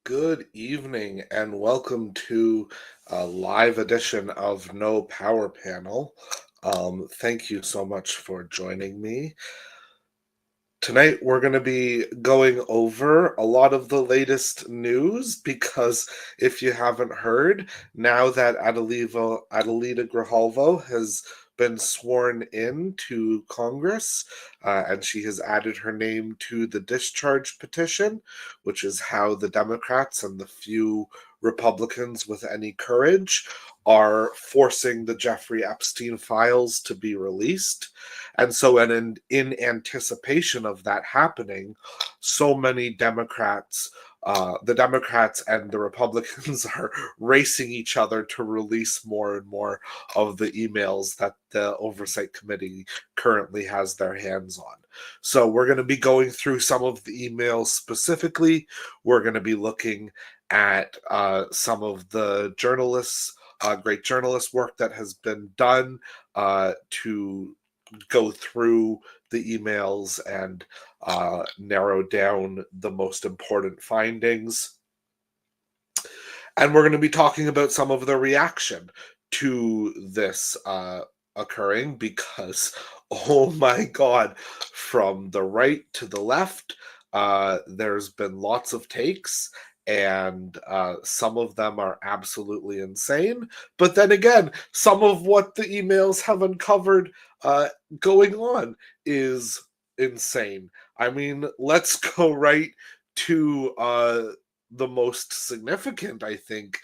Good evening and welcome to a live edition of No Power Panel. Thank you so much for joining me. Tonight we're going to be going over a lot of the latest news because if you haven't heard, now that Adelita Grijalvo has been sworn in to Congress, and she has added her name to the discharge petition, which is how the Democrats and the few Republicans with any courage are forcing the Jeffrey Epstein files to be released. And so, in anticipation of that happening, so many Democrats, the Democrats and the Republicans are racing each other to release more and more of the emails that the Oversight Committee currently has their hands on. So, we're going to be going through some of the emails specifically. We're going to be looking at some of the great journalist work that has been done to go through the emails and narrow down the most important findings. And we're going to be talking about some of the reaction to this occurring because, oh my God, from the right to the left, there's been lots of takes. And some of them are absolutely insane. But then again, some of what the emails have uncovered going on is insane. I mean, let's go right to the most significant, I think,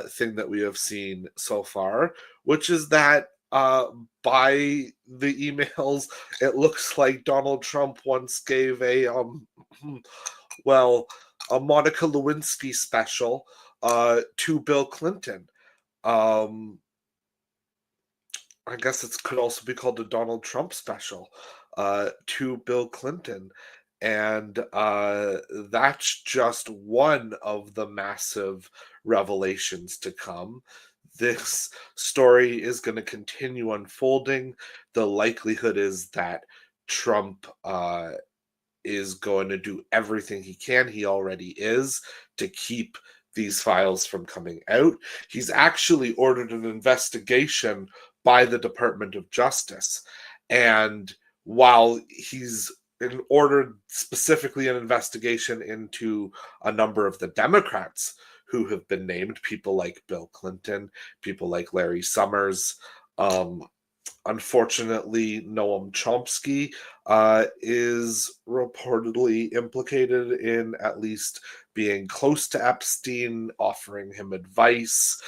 thing that we have seen so far, which is that by the emails, it looks like Donald Trump once gave well, a Monica Lewinsky special to Bill Clinton. I guess it could also be called a Donald Trump special to Bill Clinton. And that's just one of the massive revelations to come. This story is going to continue unfolding. The likelihood is that Trump is going to do everything he can. He already is to keep these files from coming out. He's actually ordered an investigation by the Department of Justice. And while he's ordered specifically an investigation into a number of the Democrats who have been named, people like Bill Clinton, people like Larry Summers, unfortunately, Noam Chomsky is reportedly implicated in at least being close to Epstein, offering him advice,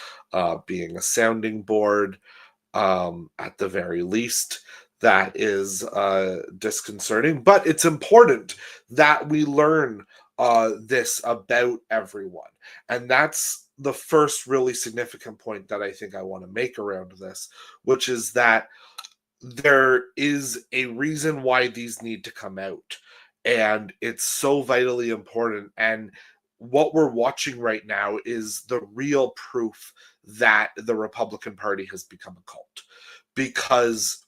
being a sounding board, at the very least. That is disconcerting, but it's important that we learn this about everyone. And that's the first really significant point that I think I want to make around this, which is that there is a reason why these need to come out. And it's so vitally important. And what we're watching right now is the real proof that the Republican Party has become a cult. Because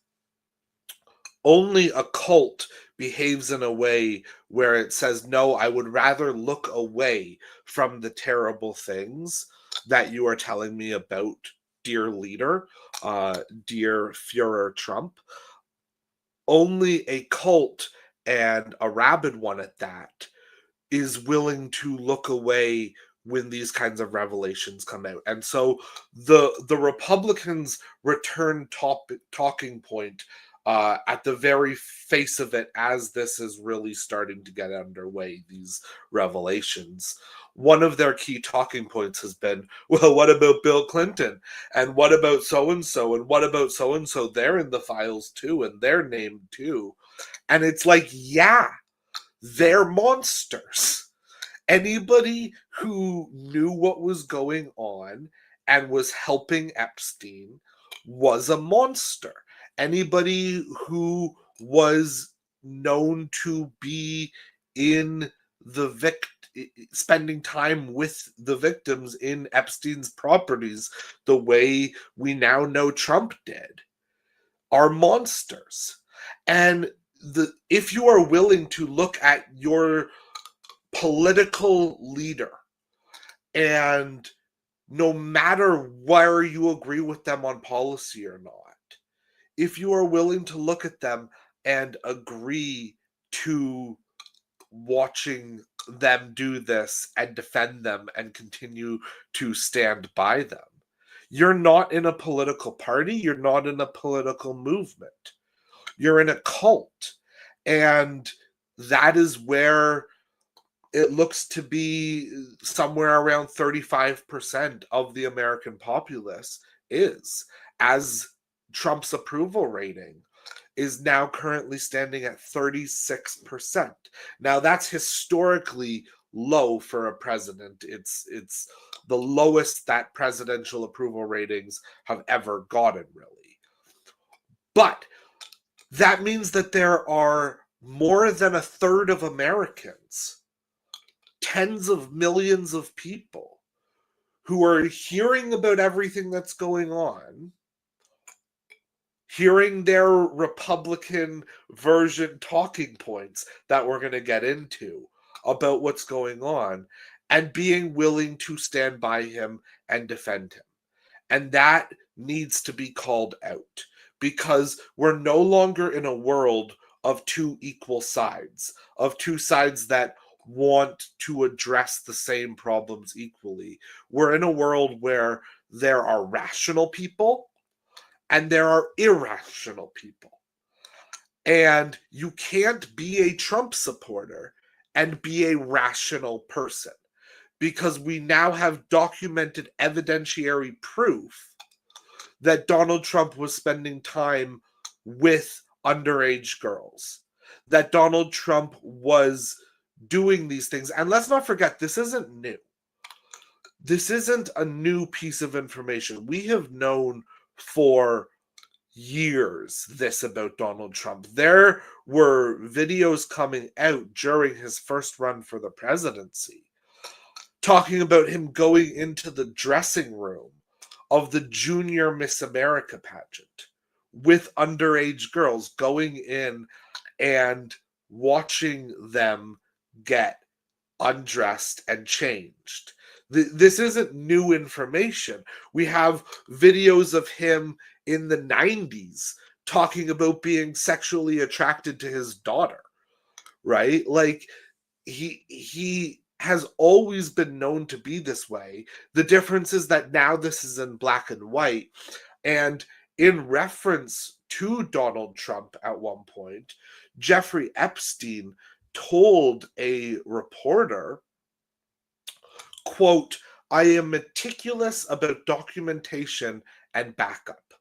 only a cult behaves in a way where it says, no, I would rather look away from the terrible things that you are telling me about, dear leader, dear Führer Trump. Only a cult, and a rabid one at that, is willing to look away when these kinds of revelations come out. And so the Republicans' return talking point at the very face of it, as this is really starting to get underway, these revelations, one of their key talking points has been, well, what about Bill Clinton? And what about so-and-so? And what about so-and-so? They're in the files too, and they're named too. And it's like, yeah, they're monsters. Anybody who knew what was going on and was helping Epstein was a monster. Anybody who was known to be in spending time with the victims in Epstein's properties, the way we now know Trump did, are monsters. And if you are willing to look at your political leader And no matter where you agree with them on policy or not, if you are willing to look at them and agree to watching them do this and defend them and continue to stand by them, you're not in a political party, you're not in a political movement, you're in a cult. And that is where it looks to be somewhere around 35% of the American populace is, as Trump's approval rating is now currently standing at 36%. Now that's historically low for a president. It's the lowest that presidential approval ratings have ever gotten, really. But that means that there are more than a third of Americans, tens of millions of people, who are hearing about everything that's going on, hearing their Republican version talking points that we're going to get into about what's going on, and being willing to stand by him and defend him. And that needs to be called out, because we're no longer in a world of two equal sides, of two sides that want to address the same problems equally. We're in a world where there are rational people and there are irrational people. And you can't be a Trump supporter and be a rational person, because we now have documented evidentiary proof that Donald Trump was spending time with underage girls, that Donald Trump was doing these things. And let's not forget, this isn't new. This isn't a new piece of information. We have known for years this about Donald Trump. There were videos coming out during his first run for the presidency talking about him going into the dressing room of the Junior Miss America pageant with underage girls, going in and watching them get undressed and changed. This isn't new information. We have videos of him in the 90s talking about being sexually attracted to his daughter, right? Like, he has always been known to be this way. The difference is that now this is in black and white. And in reference to Donald Trump at one point, Jeffrey Epstein told a reporter, quote, "I am meticulous about documentation and backup.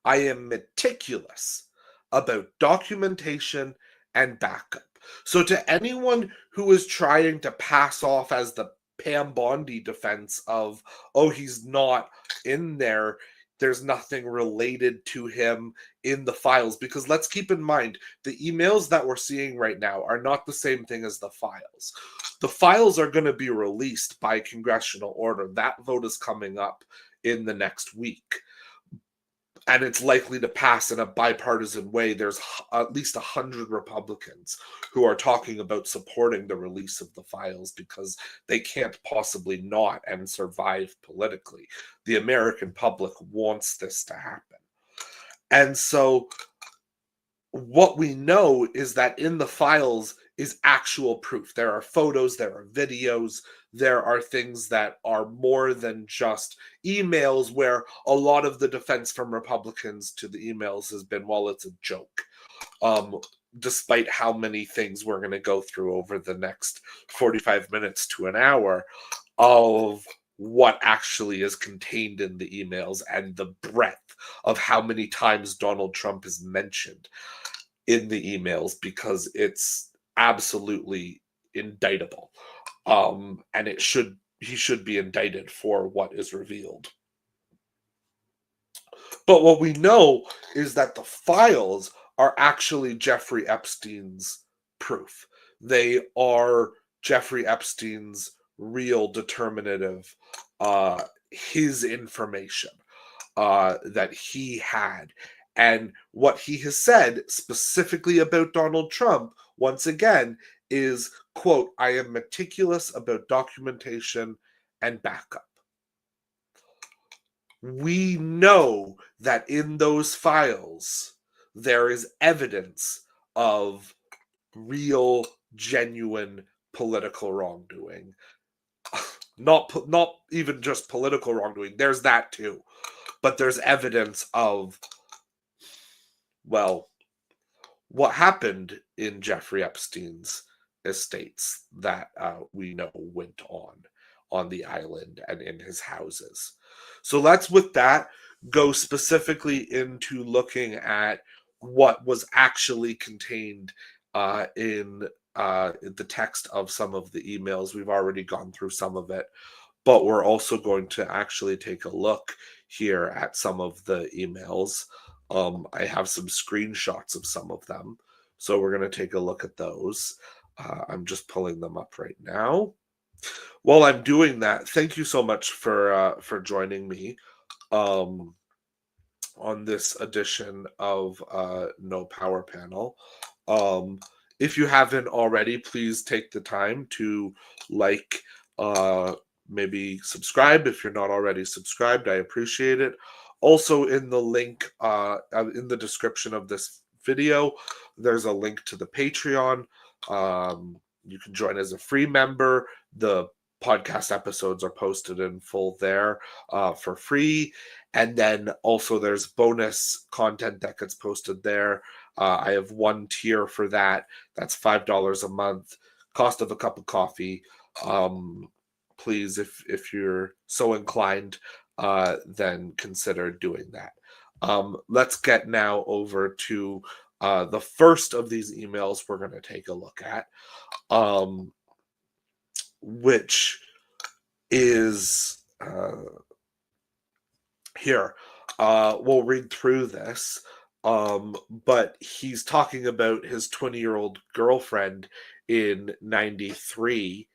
I am meticulous about documentation and backup." So to anyone who is trying to pass off as the Pam Bondi defense of, oh, he's not in there, there's nothing related to him in the files, because let's keep in mind, the emails that we're seeing right now are not the same thing as the files. The files are going to be released by congressional order. That vote is coming up in the next week, and it's likely to pass in a bipartisan way. There's at least 100 Republicans who are talking about supporting the release of the files, because they can't possibly not and survive politically. The American public wants this to happen. And so what we know is that in the files is actual proof. There are photos, there are videos, there are things that are more than just emails, where a lot of the defense from Republicans to the emails has been, well, it's a joke. Despite how many things we're going to go through over the next 45 minutes to an hour of what actually is contained in the emails, and the breadth of how many times Donald Trump is mentioned in the emails, because it's absolutely indictable. And he should be indicted for what is revealed. But what we know is that the files are actually Jeffrey Epstein's proof. They are Jeffrey Epstein's real determinative, his information that he had. And what he has said specifically about Donald Trump, once again, is, quote, "I am meticulous about documentation and backup." We know that in those files, there is evidence of real, genuine political wrongdoing. Not even just political wrongdoing. There's that too, but there's evidence of, well, what happened in Jeffrey Epstein's estates that we know went on the island and in his houses. So let's, with that, go specifically into looking at what was actually contained in the text of some of the emails. We've already gone through some of it, but we're also going to actually take a look here at some of the emails. I have some screenshots of some of them, so we're going to take a look at those. I'm just pulling them up right now. While I'm doing that, thank you so much for joining me on this edition of No Power Panel. If you haven't already, please take the time to like, maybe subscribe if you're not already subscribed. I appreciate it. Also, in the link in the description of this video, there's a link to the Patreon. You can join as a free member. The podcast episodes are posted in full there for free. And then also there's bonus content that gets posted there. I have one tier for that. That's $5 a month. Cost of a cup of coffee. Please, if you're so inclined, then consider doing that. Let's get now over to the first of these emails we're going to take a look at, which is here. We'll read through this, but he's talking about his 20-year-old girlfriend in 93,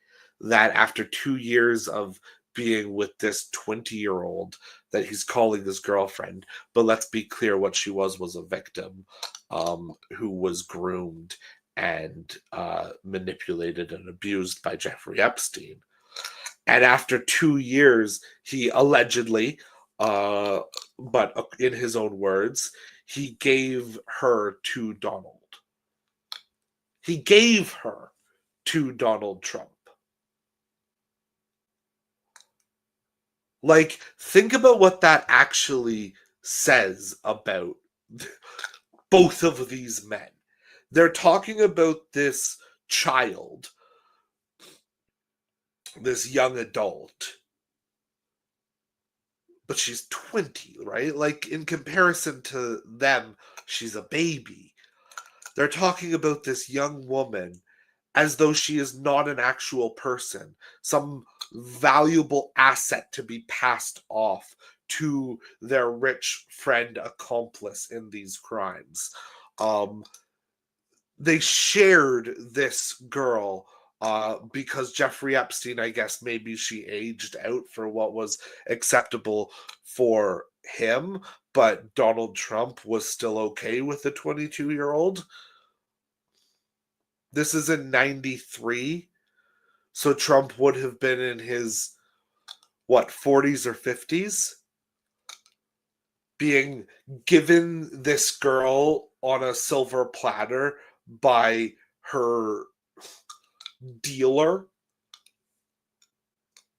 that after 2 years of being with this 20-year-old that he's calling his girlfriend, but let's be clear, what she was a victim who was groomed and manipulated and abused by Jeffrey Epstein. And after 2 years, he allegedly, but in his own words, he gave her to Donald. He gave her to Donald Trump. Like, think about what that actually says about both of these men. They're talking about this child, this young adult, but she's 20, right? Like, in comparison to them, she's a baby. They're talking about this young woman as though she is not an actual person, some valuable asset to be passed off to their rich friend accomplice in these crimes. They shared this girl because Jeffrey Epstein, I guess maybe she aged out for what was acceptable for him, but Donald Trump was still okay with the 22-year-old. This is in 93, so Trump would have been in his, 40s or 50s, being given this girl on a silver platter by her dealer.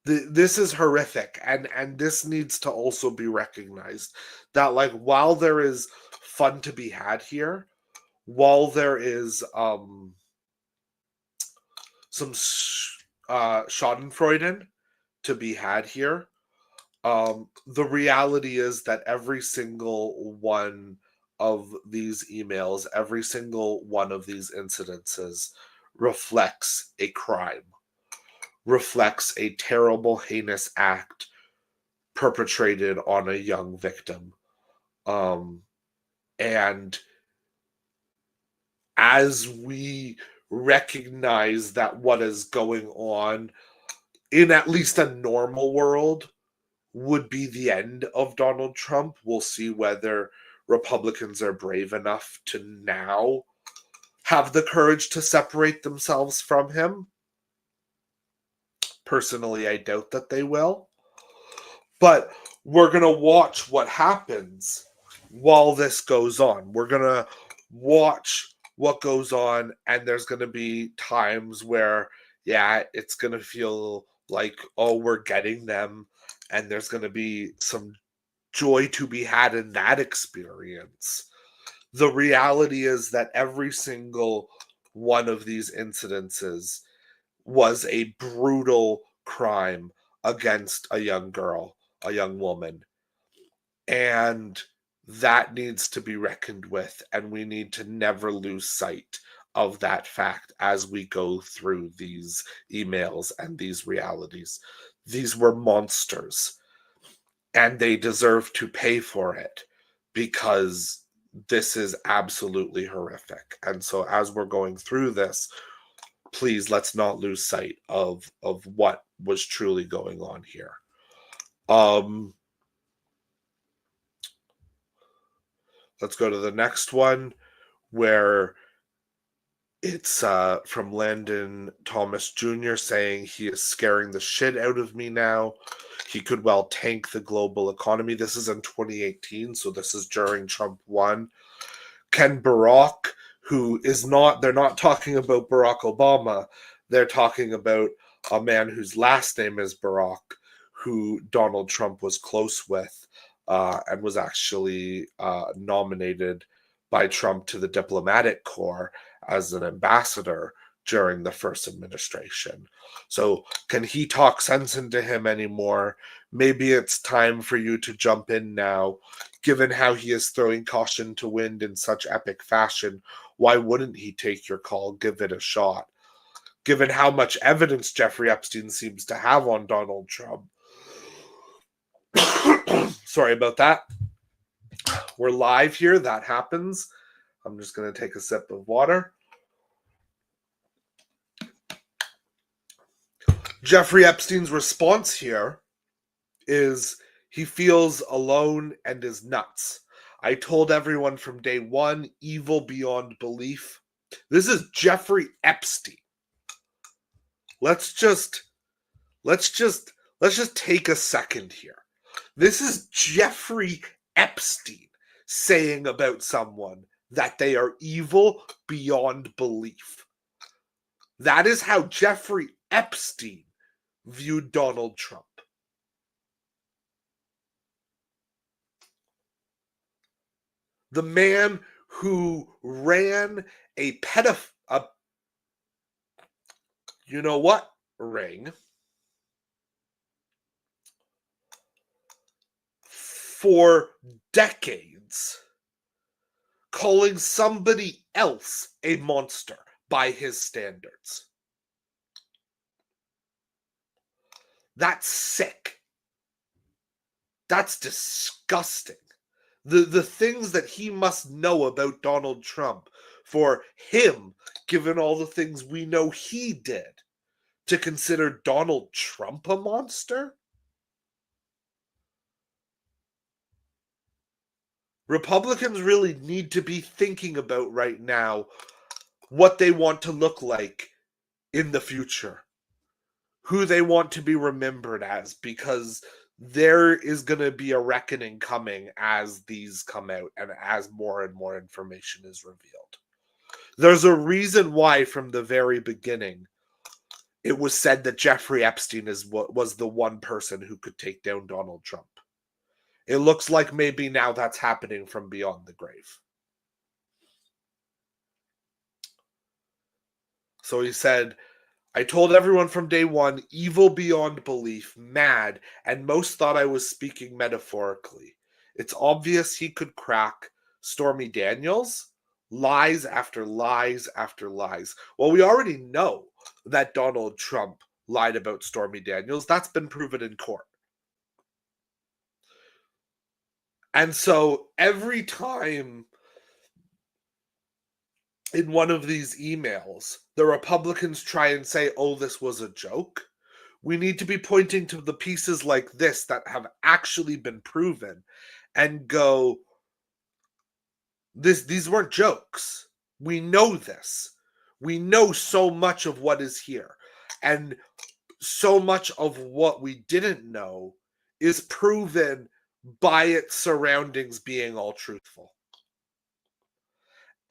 This is horrific, and this needs to also be recognized, that, like, while there is fun to be had here, while there is some schadenfreude to be had here, the reality is that every single one of these emails, every single one of these incidences reflects a crime, reflects a terrible, heinous act perpetrated on a young victim. And as we recognize that what is going on in at least a normal world would be the end of Donald Trump, we'll see whether Republicans are brave enough to now have the courage to separate themselves from him. Personally, I doubt that they will. But we're going to watch what happens while this goes on. We're going to watch what goes on, and there's going to be times where, yeah, it's going to feel like, oh, we're getting them, and there's going to be some joy to be had in that experience. The reality is that every single one of these incidences was a brutal crime against a young girl, a young woman. And that needs to be reckoned with, and we need to never lose sight of that fact as we go through these emails and these realities. These were monsters, and they deserve to pay for it, because this is absolutely horrific. And so as we're going through this, please, let's not lose sight of what was truly going on here. Let's go to the next one, where it's from Landon Thomas Jr. saying he is scaring the shit out of me now. He could well tank the global economy. This is in 2018, so this is during Trump won. Ken Barack, who is not, they're not talking about Barack Obama, they're talking about a man whose last name is Barack, who Donald Trump was close with, and was actually nominated by Trump to the diplomatic corps as an ambassador during the first administration. So can he talk sense into him anymore? Maybe it's time for you to jump in now. Given how he is throwing caution to wind in such epic fashion, why wouldn't he take your call? Give it a shot. Given how much evidence Jeffrey Epstein seems to have on Donald Trump. Sorry about that. We're live here. That happens. I'm just going to take a sip of water. Jeffrey Epstein's response here is he feels alone and is nuts. I told everyone from day one, evil beyond belief. This is Jeffrey Epstein. Let's just take a second here. This is Jeffrey Epstein saying about someone that they are evil beyond belief. That is how Jeffrey Epstein viewed Donald Trump. The man who ran a you know what, ring for decades, calling somebody else a monster by his standards. That's sick. That's disgusting. The things that he must know about Donald Trump for him, given all the things we know he did, to consider Donald Trump a monster? Republicans really need to be thinking about right now what they want to look like in the future, who they want to be remembered as, because there is going to be a reckoning coming as these come out and as more and more information is revealed. There's a reason why from the very beginning it was said that Jeffrey Epstein was the one person who could take down Donald Trump. It looks like maybe now that's happening from beyond the grave. So he said, I told everyone from day one, evil beyond belief, mad, and most thought I was speaking metaphorically. It's obvious he could crack Stormy Daniels, lies after lies after lies. Well, we already know that Donald Trump lied about Stormy Daniels. That's been proven in court. And so every time in one of these emails, the Republicans try and say, oh, this was a joke. We need to be pointing to the pieces like this that have actually been proven and go, these weren't jokes. We know this. We know so much of what is here. And so much of what we didn't know is proven by its surroundings being all truthful.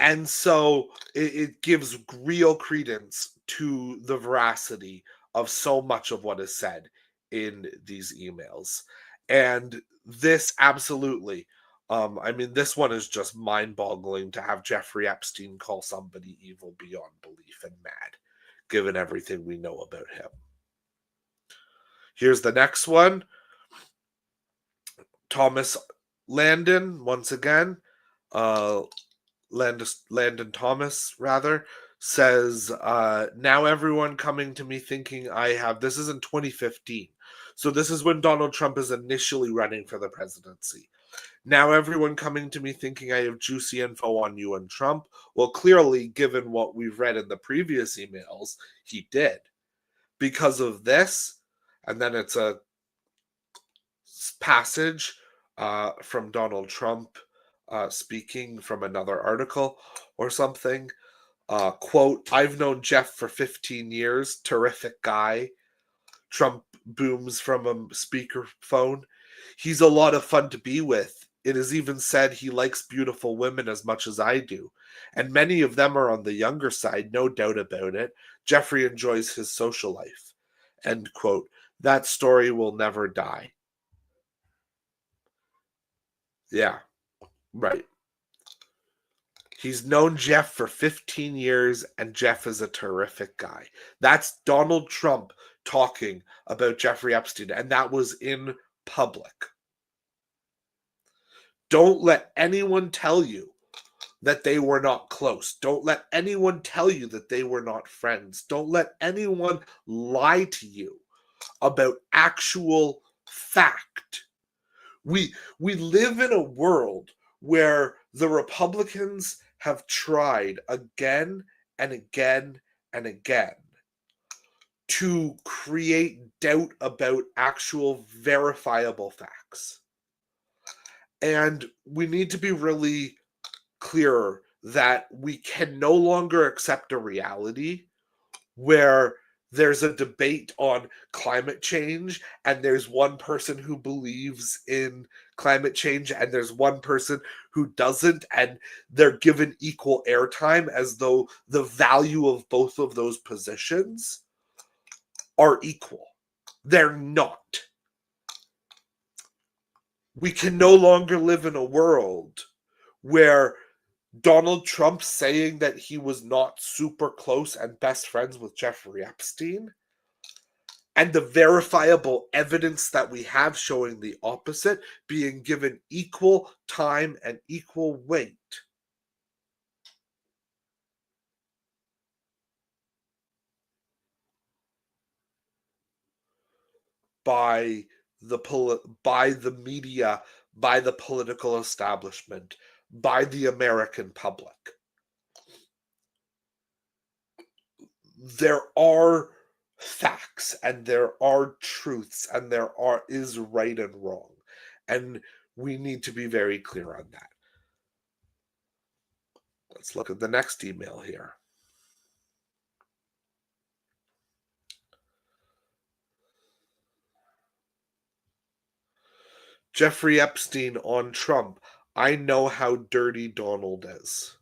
And so it gives real credence to the veracity of so much of what is said in these emails. And this absolutely, I mean, this one is just mind boggling to have Jeffrey Epstein call somebody evil beyond belief and mad, given everything we know about him. Here's the next one. Thomas Landon, once again, uh, Landon Thomas, rather, says, now everyone coming to me thinking I have, this is in 2015. So this is when Donald Trump is initially running for the presidency. Now everyone coming to me thinking I have juicy info on you and Trump. Well, clearly, given what we've read in the previous emails, he did. Because of this, and then it's a passage from Donald Trump speaking from another article or something. Quote, I've known Jeff for 15 years. Terrific guy. Trump booms from a speakerphone. He's a lot of fun to be with. It is even said he likes beautiful women as much as I do. And many of them are on the younger side, no doubt about it. Jeffrey enjoys his social life. End quote. That story will never die. Yeah, right. He's known Jeff for 15 years, and Jeff is a terrific guy. That's Donald Trump talking about Jeffrey Epstein, and that was in public. Don't let anyone tell you that they were not close. Don't let anyone tell you that they were not friends. Don't let anyone lie to you about actual fact. We live in a world where the Republicans have tried again and again and again to create doubt about actual verifiable facts. And we need to be really clear that we can no longer accept a reality where there's a debate on climate change and there's one person who believes in climate change and there's one person who doesn't, and they're given equal airtime as though the value of both of those positions are equal. They're not. We can no longer live in a world where Donald Trump saying that he was not super close and best friends with Jeffrey Epstein, and the verifiable evidence that we have showing the opposite being given equal time and equal weight. By the media, by the political establishment, by the American public. There are facts and there are truths and there is right and wrong, and we need to be very clear on that. Let's look at the next email here. Jeffrey Epstein on Trump. I know how dirty Donald is.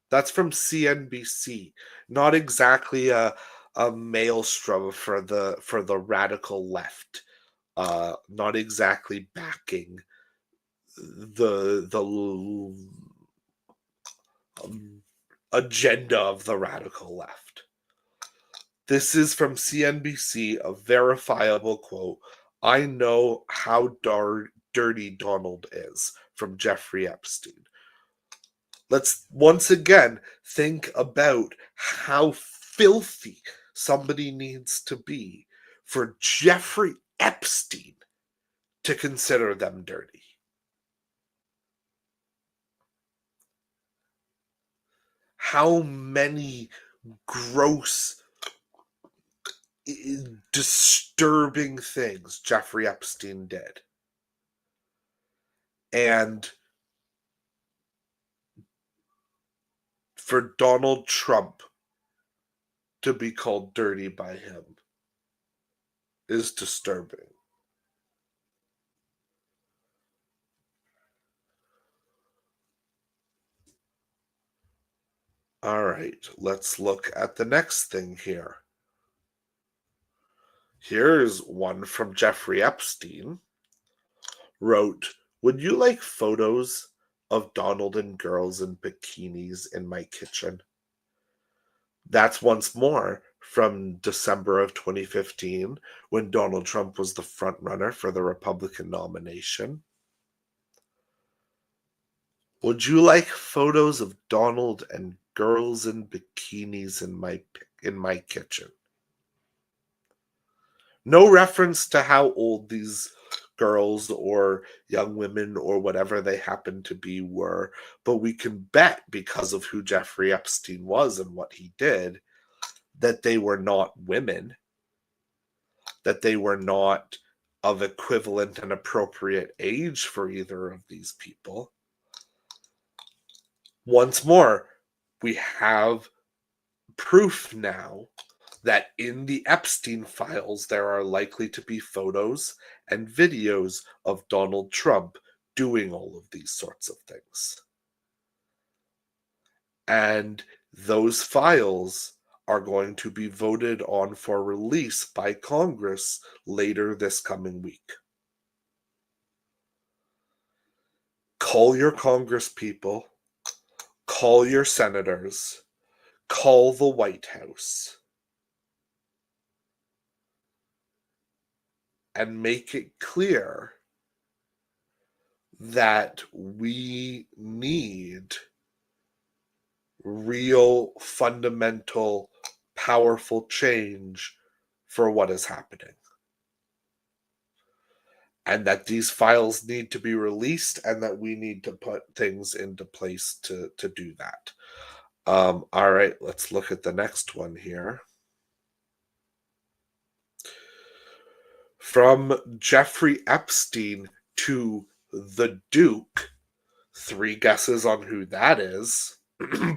That's from CNBC. Not exactly a maelstrom for the radical left. Not exactly backing the agenda of the radical left. This is from CNBC, a verifiable quote. I know how dirty Donald is, from Jeffrey Epstein. Let's once again think about how filthy somebody needs to be for Jeffrey Epstein to consider them dirty. How many gross, disturbing things Jeffrey Epstein did. And for Donald Trump to be called dirty by him is disturbing. All right, let's look at the next thing here. Here's one from Jeffrey Epstein. Wrote, "Would you like photos of Donald and girls in bikinis in my kitchen?" That's once more from December of 2015, when Donald Trump was the front runner for the Republican nomination. "Would you like photos of Donald and girls in bikinis in my kitchen?" No reference to how old these girls or young women or whatever they happen to be were, but we can bet, because of who Jeffrey Epstein was and what he did, that they were not women, that they were not of equivalent and appropriate age for either of these people. Once more, we have proof now that in the Epstein files, there are likely to be photos and videos of Donald Trump doing all of these sorts of things. And those files are going to be voted on for release by Congress later this coming week. Call your Congress people, call your senators, call the White House, and make it clear that we need real, fundamental, powerful change for what is happening. And that these files need to be released, and that we need to put things into place to do that. All right, let's look at the next one here. From Jeffrey Epstein to the Duke. 3 guesses on who that is.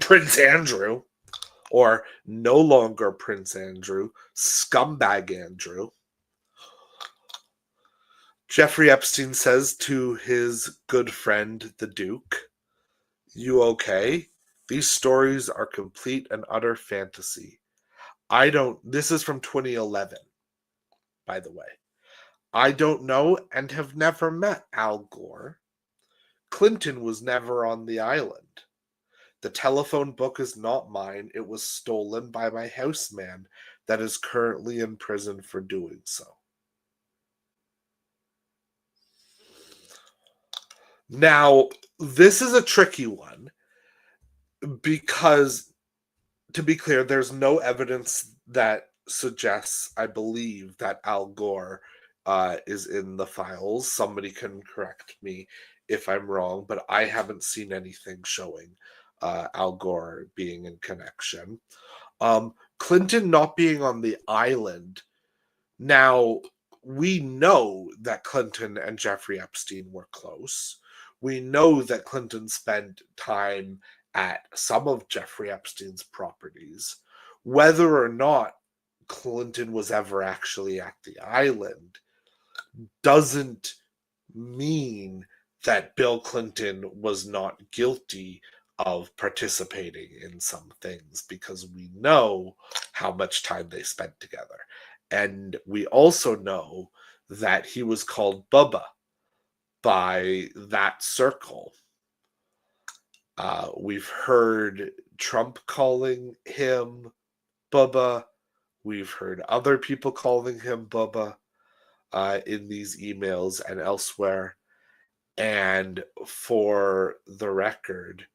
Prince Andrew, or no longer Prince Andrew, Scumbag Andrew. Jeffrey Epstein says to his good friend, the Duke, "You okay? These stories are complete and utter fantasy. This is from 2011, by the way. I don't know and have never met Al Gore. Clinton was never on the island. The telephone book is not mine. It was stolen by my houseman that is currently in prison for doing so." Now, this is a tricky one because, to be clear, there's no evidence that suggests, I believe, that Al Gore is in the files. Somebody can correct me if I'm wrong, but I haven't seen anything showing Al Gore being in connection. Clinton not being on the island. Now, we know that Clinton and Jeffrey Epstein were close. We know that Clinton spent time at some of Jeffrey Epstein's properties. Whether or not Clinton was ever actually at the island doesn't mean that Bill Clinton was not guilty of participating in some things, because we know how much time they spent together. And we also know that he was called Bubba by that circle. We've heard Trump calling him Bubba. We've heard other people calling him Bubba in these emails and elsewhere. And for the record,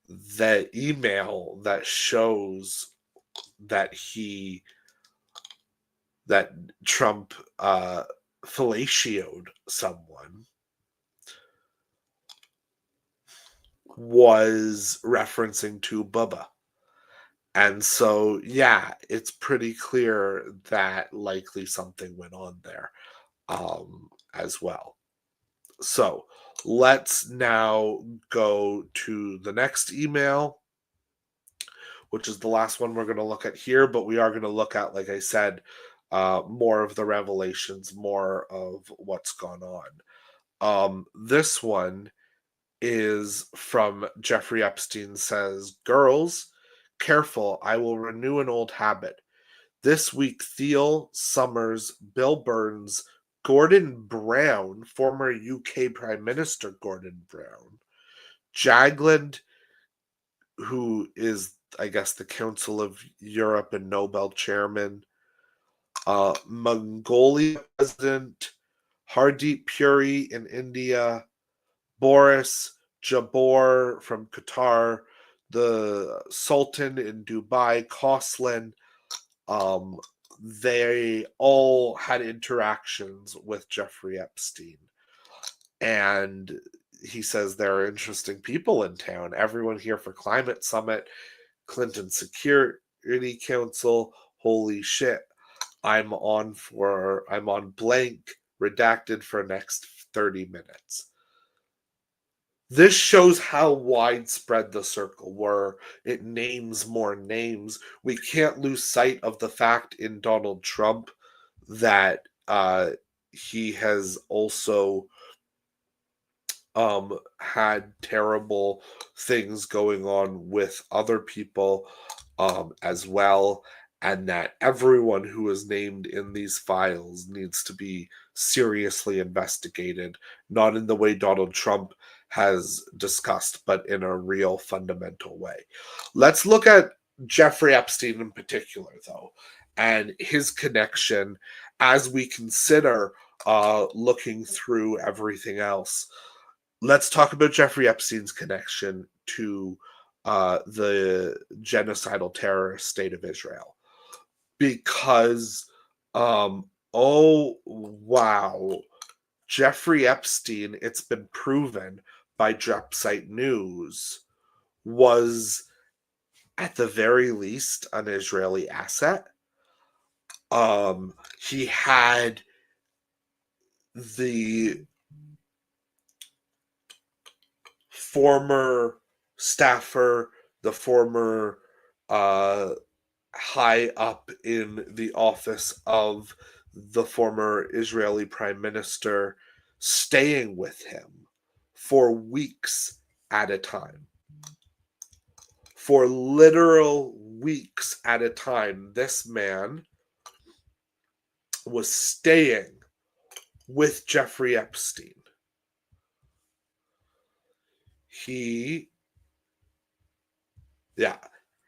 the email that shows that Trump fellatioed someone was referencing to Bubba. And so, yeah, it's pretty clear that likely something went on there as well. So let's now go to the next email. which is the last one we're going to look at here, but we are going to look at, like I said, more of the revelations, more of what's gone on. This one is from Jeffrey Epstein. Says, girls, careful, I will renew an old habit. This week, Theo Summers, Bill Burns, Gordon Brown, former UK Prime Minister Gordon Brown, Jagland, who is, I guess, the Council of Europe and Nobel chairman, Mongolia president, Hardeep Puri in India, Boris Jabor from Qatar, the Sultan in Dubai, Khoslin. They all had interactions with Jeffrey Epstein. And he says there are interesting people in town. Everyone here for Climate Summit, Clinton Security Council. Holy shit. I'm on blank redacted for next 30 minutes. This shows how widespread the circle were. It names more names. We can't lose sight of the fact in Donald Trump that he has also had terrible things going on with other people as well, and that everyone who is named in these files needs to be seriously investigated, not in the way Donald Trump has discussed, but in a real fundamental way. Let's look at Jeffrey Epstein in particular, though, and his connection as we consider looking through everything else. Let's talk about Jeffrey Epstein's connection to the genocidal terrorist state of Israel. Because, oh, wow, Jeffrey Epstein, it's been proven by Drepsite News, was at the very least an Israeli asset. He had the former staffer, the former high up in the office of the former Israeli prime minister staying with him for weeks at a time. For literal weeks at a time, this man was staying with Jeffrey Epstein.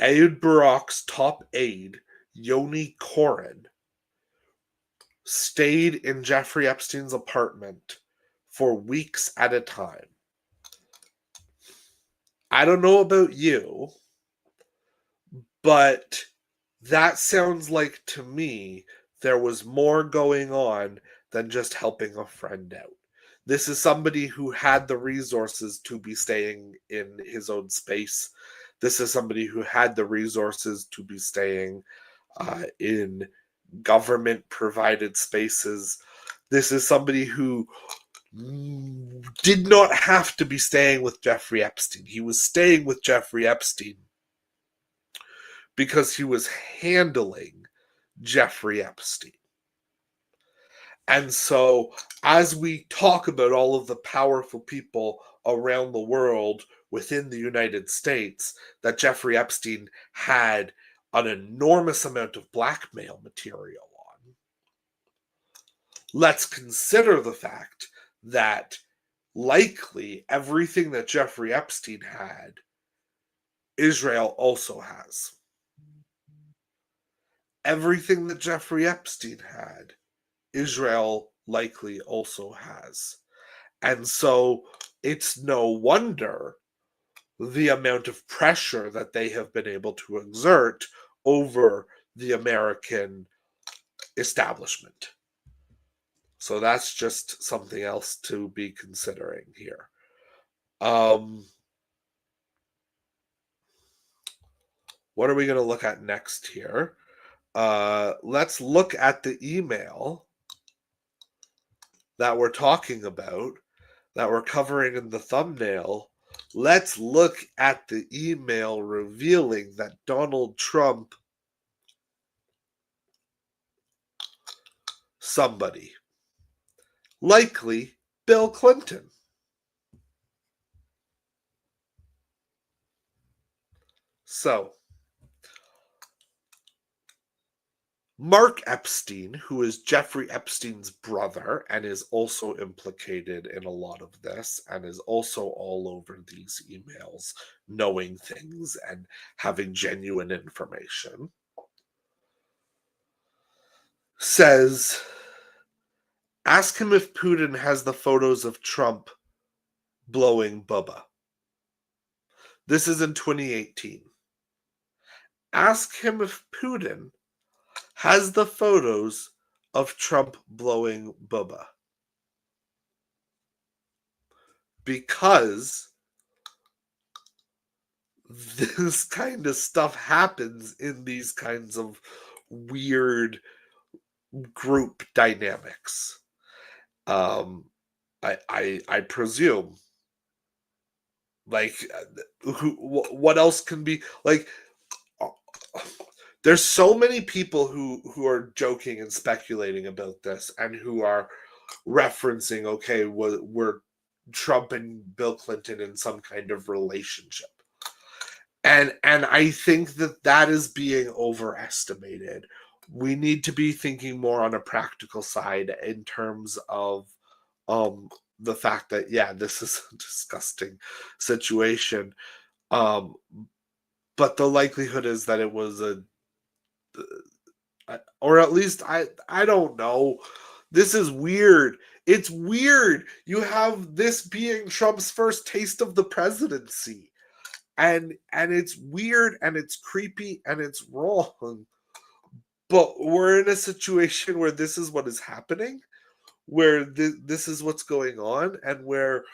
Ehud Barak's top aide, Yoni Koren, stayed in Jeffrey Epstein's apartment for weeks at a time. I don't know about you, but that sounds like, to me, there was more going on than just helping a friend out. This is somebody who had the resources to be staying in his own space. This is somebody who had the resources to be staying in government-provided spaces. This is somebody who did not have to be staying with Jeffrey Epstein. He was staying with Jeffrey Epstein because he was handling Jeffrey Epstein. And so, as we talk about all of the powerful people around the world within the United States that Jeffrey Epstein had an enormous amount of blackmail material on, let's consider the fact that likely everything that Jeffrey Epstein had, Israel also has. Everything that Jeffrey Epstein had, Israel likely also has. And so it's no wonder the amount of pressure that they have been able to exert over the American establishment. So that's just something else to be considering here. What are we going to look at next here? Let's look at the email that we're talking about, that we're covering in the thumbnail, Let's look at the email revealing that Donald Trump, somebody, likely Bill Clinton. So, Mark Epstein, who is Jeffrey Epstein's brother and is also implicated in a lot of this and is also all over these emails, knowing things and having genuine information, says, ask him if Putin has the photos of Trump blowing Bubba. This is in 2018. Ask him if Putin has the photos of Trump blowing Bubba. Because this kind of stuff happens in these kinds of weird group dynamics. I presume, like, what else can be like? There's so many people who are joking and speculating about this, and who are referencing, okay, we're Trump and Bill Clinton in some kind of relationship. And I think that is being overestimated. We need to be thinking more on a practical side in terms of um the fact that, yeah, this is a disgusting situation. Um but the likelihood is that it was or at least I don't know. This is weird. It's weird. You have this being Trump's first taste of the presidency. And it's weird and it's creepy and it's wrong. But we're in a situation where this is what is happening, where this is what's going on, and where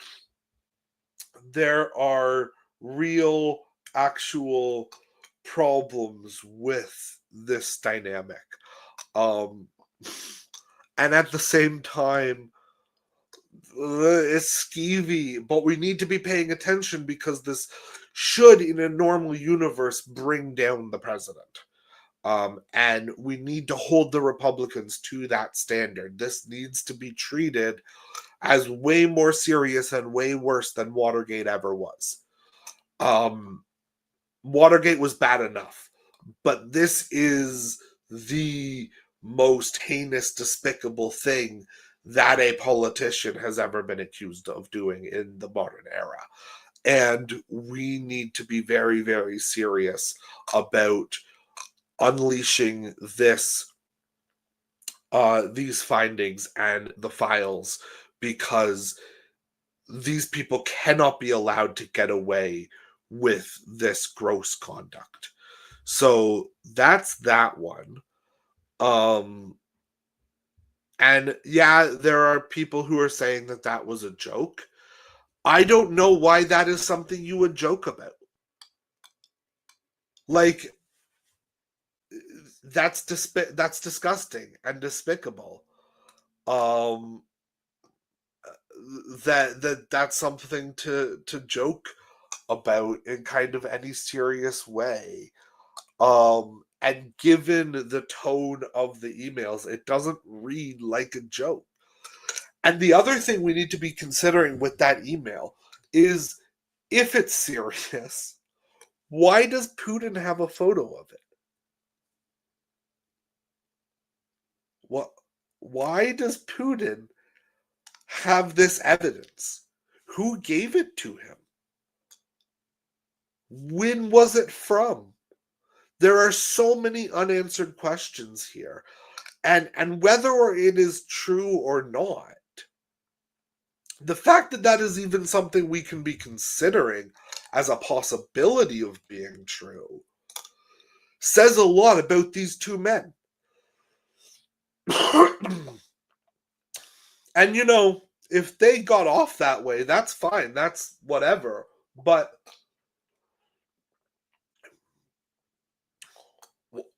there are real, actual problems with this dynamic. Um, and at the same time, it's skeevy, but we need to be paying attention because this should, in a normal universe, bring down the president. And we need to hold the Republicans to that standard. This needs to be treated as way more serious and way worse than Watergate ever was. Um, Watergate was bad enough, but this is the most heinous, despicable thing that a politician has ever been accused of doing in the modern era. And we need to be very, very serious about unleashing these findings and the files, because these people cannot be allowed to get away with this gross conduct. So that's that one. Um, and yeah, there are people who are saying that that was a joke. I don't know why that is something you would joke about. Like, that's disgusting and despicable. Um, that's something to joke about in kind of any serious way. And given the tone of the emails, it doesn't read like a joke. And the other thing we need to be considering with that email is, if it's serious, why does Putin have a photo of it? What? Why does Putin have this evidence? Who gave it to him? When was it from? There are so many unanswered questions here. And whether it is true or not, the fact that that is even something we can be considering as a possibility of being true says a lot about these two men. And if they got off that way, that's fine. That's whatever. But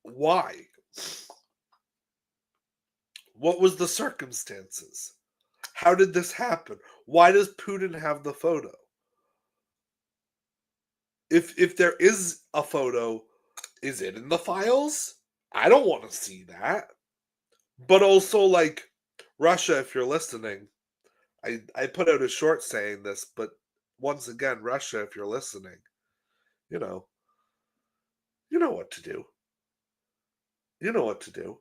why? What was the circumstances? How did this happen? Why does Putin have the photo? if there is a photo, is it in the files? I don't want to see that. But also, like, Russia, if you're listening, I put out a short saying this, but once again, Russia, if you're listening, you know, you know what to do. You know what to do.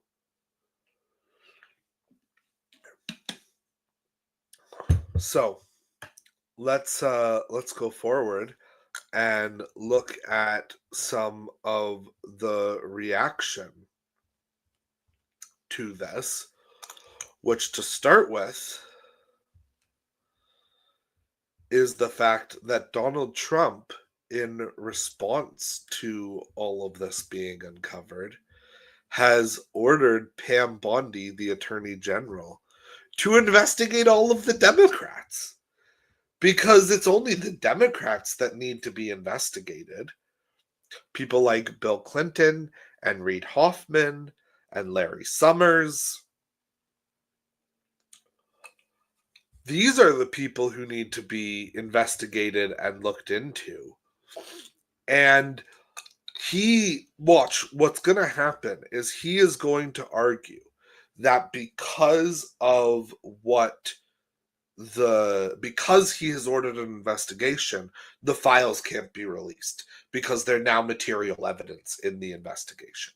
So let's go forward and look at some of the reaction to this, which to start with is the fact that Donald Trump, in response to all of this being uncovered, has ordered Pam Bondi, the Attorney General, to investigate all of the Democrats. Because it's only the Democrats that need to be investigated. People like Bill Clinton and Reid Hoffman and Larry Summers. These are the people who need to be investigated and looked into. And what's going to happen is he is going to argue that because he has ordered an investigation, the files can't be released because they're now material evidence in the investigation.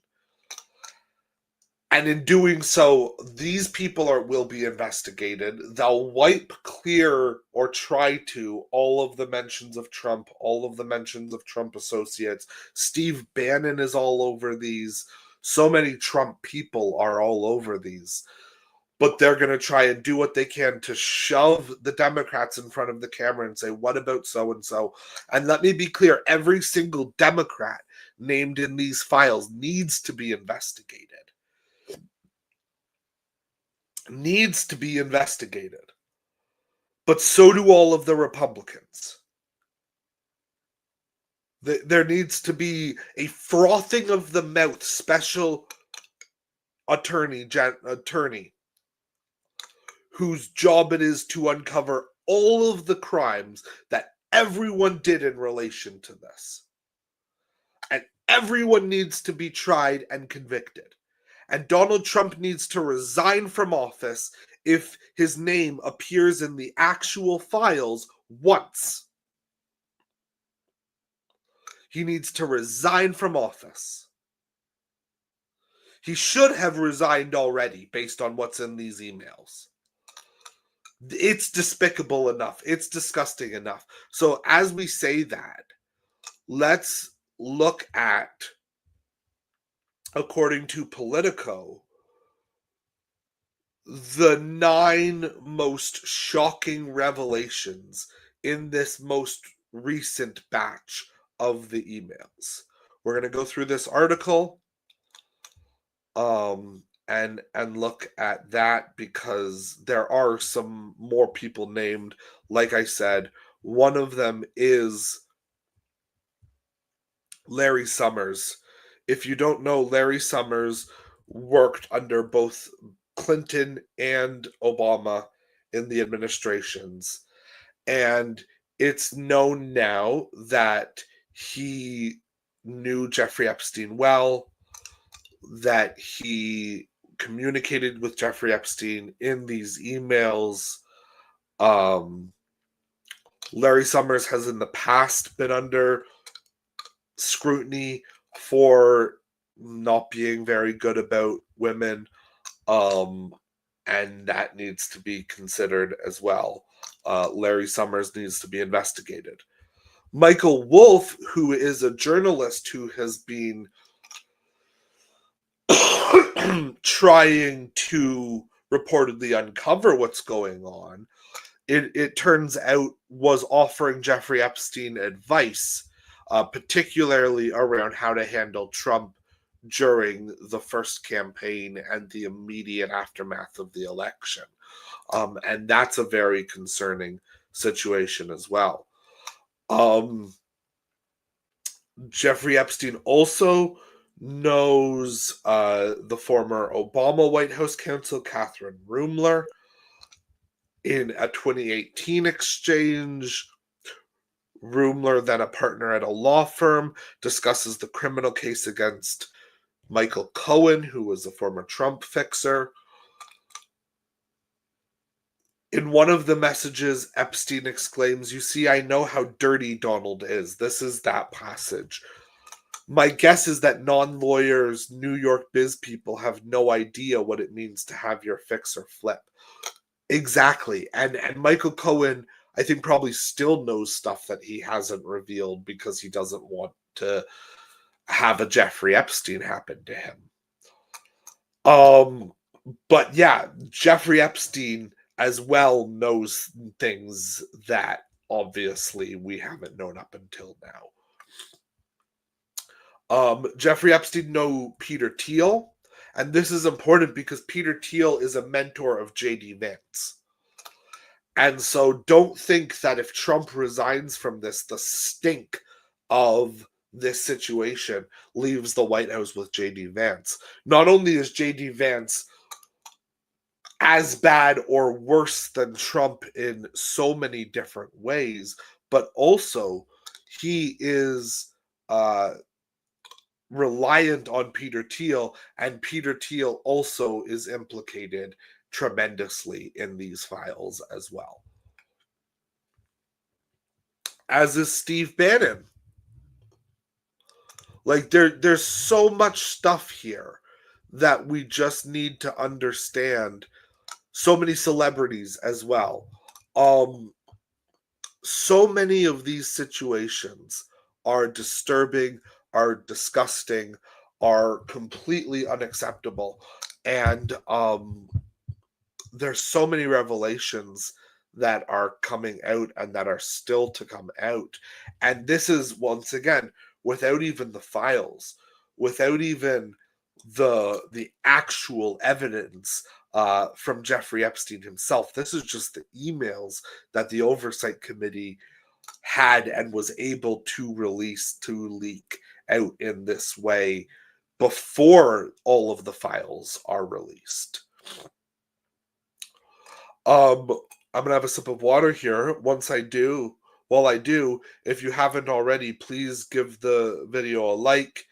And in doing so, these people will be investigated. They'll wipe clear, or try to, all of the mentions of Trump, all of the mentions of Trump associates. Steve Bannon is all over these. So many Trump people are all over these. But they're going to try and do what they can to shove the Democrats in front of the camera and say, what about so-and-so? And let me be clear, every single Democrat named in these files needs to be investigated. Needs to be investigated. But so do all of the Republicans. There needs to be a frothing of the mouth special attorney whose job it is to uncover all of the crimes that everyone did in relation to this. And everyone needs to be tried and convicted. And Donald Trump needs to resign from office if his name appears in the actual files once. He needs to resign from office. He should have resigned already based on what's in these emails. It's despicable enough. It's disgusting enough. So as we say that, let's look at, according to Politico, the 9 most shocking revelations in this most recent batch of the emails. We're going to go through this article and look at that, because there are some more people named. Like I said, one of them is Larry Summers. If you don't know, Larry Summers worked under both Clinton and Obama in the administrations. And it's known now that he knew Jeffrey Epstein well, that he communicated with Jeffrey Epstein in these emails. Larry Summers has in the past been under scrutiny for not being very good about women, and that needs to be considered as well. Larry Summers needs to be investigated. Michael Wolff, who is a journalist who has been trying to reportedly uncover what's going on, it turns out was offering Jeffrey Epstein advice, particularly around how to handle Trump during the first campaign and the immediate aftermath of the election. And that's a very concerning situation as well. Jeffrey Epstein also knows the former Obama White House counsel, Catherine Rumler. In a 2018 exchange, Rumler, then a partner at a law firm, discusses the criminal case against Michael Cohen, who was a former Trump fixer. In one of the messages, Epstein exclaims, "You see, I know how dirty Donald is." This is that passage. "My guess is that non-lawyers, New York biz people have no idea what it means to have your fixer flip." Exactly. And Michael Cohen, I think, probably still knows stuff that he hasn't revealed because he doesn't want to have a Jeffrey Epstein happen to him. But yeah, Jeffrey Epstein as well knows things that obviously we haven't known up until now. Jeffrey Epstein knew Peter Thiel, and this is important because Peter Thiel is a mentor of J.D. Vance. And so don't think that if Trump resigns from this, the stink of this situation leaves the White House with J.D. Vance. Not only is J.D. Vance as bad or worse than Trump in so many different ways, but also he is reliant on Peter Thiel, and Peter Thiel also is implicated tremendously in these files as well. As is Steve Bannon. Like there's so much stuff here that we just need to understand. So many celebrities as well. So many of these situations are disturbing, are disgusting, are completely unacceptable, and there's so many revelations that are coming out and that are still to come out. And this is, once again, without even the files, without even the actual evidence from Jeffrey Epstein himself. This is just the emails that the Oversight Committee had and was able to release, to leak out in this way before all of the files are released. I'm gonna have a sip of water here. While I do, if you haven't already, please give the video a like.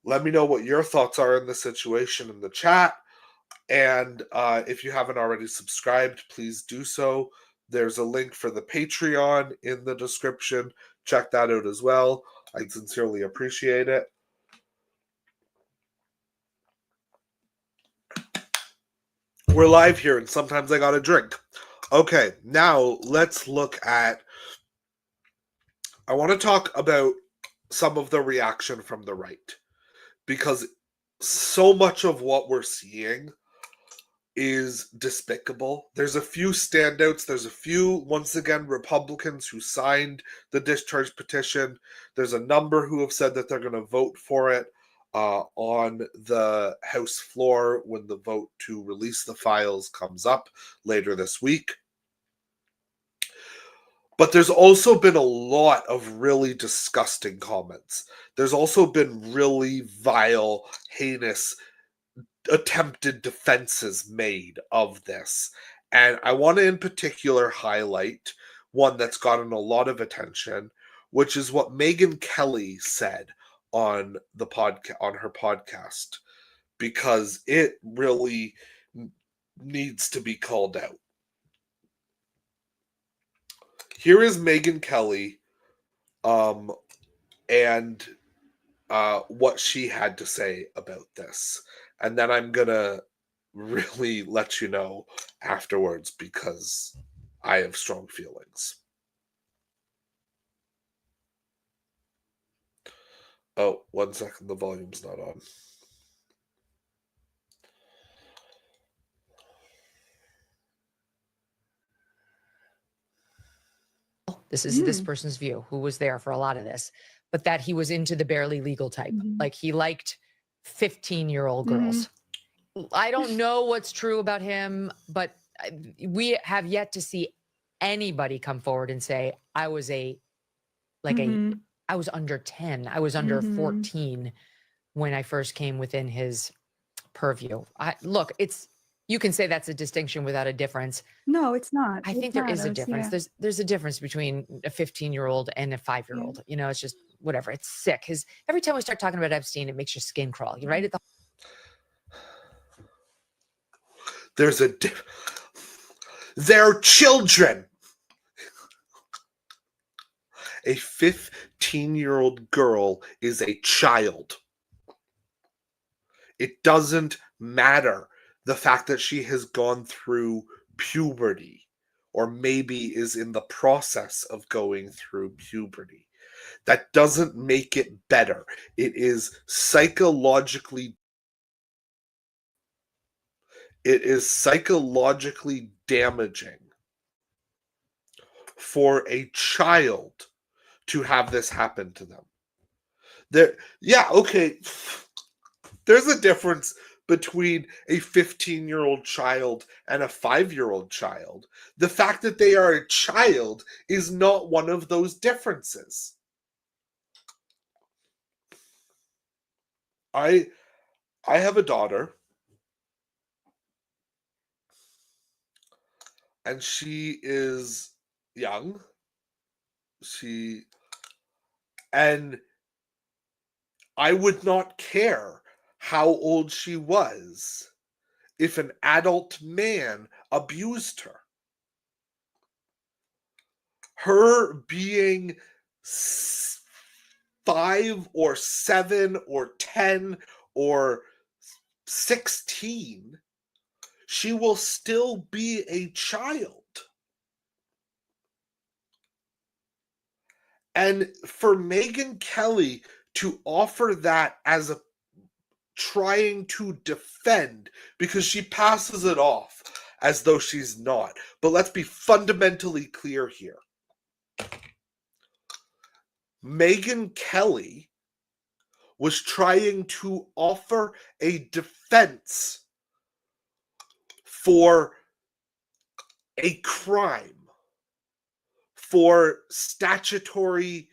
Let me know what your thoughts are in the situation in the chat. And if you haven't already subscribed, please do so. There's a link for the Patreon in the description. Check that out as well. I sincerely appreciate it. We're live here, and sometimes I gotta drink. Okay, now let's look at... I want to talk about some of the reaction from the right, because so much of what we're seeing is despicable. There's a few standouts. There's a few, once again, Republicans who signed the discharge petition. There's a number who have said that they're going to vote for it on the House floor when the vote to release the files comes up later this week. But there's also been a lot of really disgusting comments. There's also been really vile, heinous attempted defenses made of this. And I want to in particular highlight one that's gotten a lot of attention, which is what Megyn Kelly said on the on her podcast, because it really needs to be called out. Here is Megyn Kelly and what she had to say about this. And then I'm going to really let you know afterwards because I have strong feelings. Oh, 1 second. The volume's not on. This is this person's view, who was there for a lot of this, but that he was into the barely legal type. Like he liked 15-year-old girls. I don't know what's true about him, but we have yet to see anybody come forward and say, I was I was under 10. I was under 14 when I first came within his purview. Look, it's You can say that's a distinction without a difference. No, it's not. I think there is a difference. Yeah. There's a difference between a 15-year-old and a 5-year-old. You know, it's just whatever. It's sick. Because every time we start talking about Epstein, it makes your skin crawl. You right at the. There's a they're children. A 15-year-old girl is a child. It doesn't matter the fact that she has gone through puberty or maybe is in the process of going through puberty. That doesn't make it better. It is psychologically damaging for a child to have this happen to them. There's a difference between a 15-year-old child and a 5-year-old child. The fact that they are a child is not one of those differences. I have a daughter, and she is young. And I would not care how old she was if an adult man abused her. Her being 5 or 7 or 10 or 16, she will still be a child. And for Megyn Kelly to offer that as a trying to defend, because she passes it off as though she's not. But let's be fundamentally clear here. Megyn Kelly was trying to offer a defense for a crime, for statutory